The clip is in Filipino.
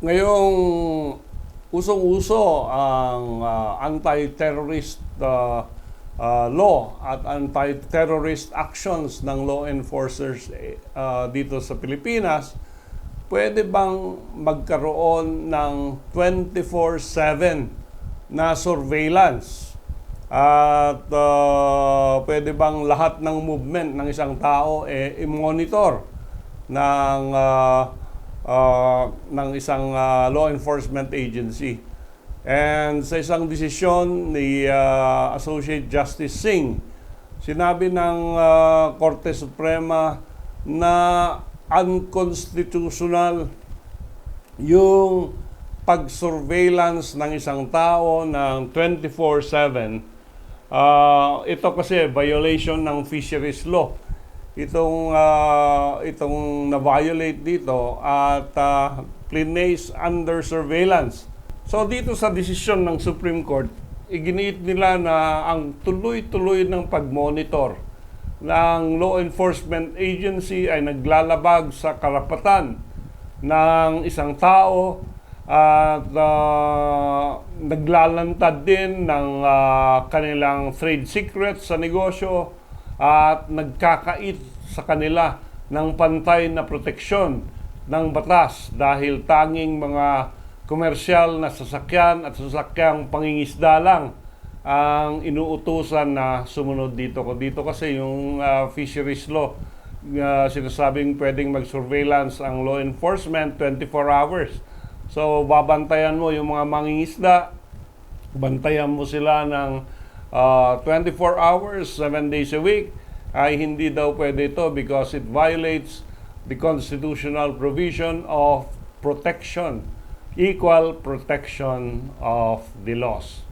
Ngayong usong-uso ang anti-terrorist law at anti-terrorist actions ng law enforcers dito sa Pilipinas, pwede bang magkaroon ng 24/7 na surveillance? At pwede bang lahat ng movement ng isang tao i-monitor ng isang law enforcement agency? And sa isang desisyon ni Associate Justice Singh, sinabi ng Korte Suprema na unconstitutional yung pag-surveillance ng isang tao ng 24/7. Ito kasi violation ng fisheries law. Itong na-violate dito at place under surveillance. So dito sa desisyon ng Supreme Court, iginiit nila na ang tuloy-tuloy ng pag-monitor ng law enforcement agency ay naglalabag sa karapatan ng isang tao at naglalantad din ng kanilang trade secrets sa negosyo at nagkakait sa kanila ng pantay na proteksyon ng batas dahil tanging mga komersyal na sasakyan at sasakyang pangingisda lang ang inuutusan na sumunod dito. Dito kasi yung fisheries law, sinasabing pwedeng mag-surveillance ang law enforcement 24 hours. So, babantayan mo yung mga mangingisda, bantayan mo sila ng 24 hours, 7 days a week, ay hindi daw pwede ito because it violates the constitutional provision of protection, equal protection of the laws.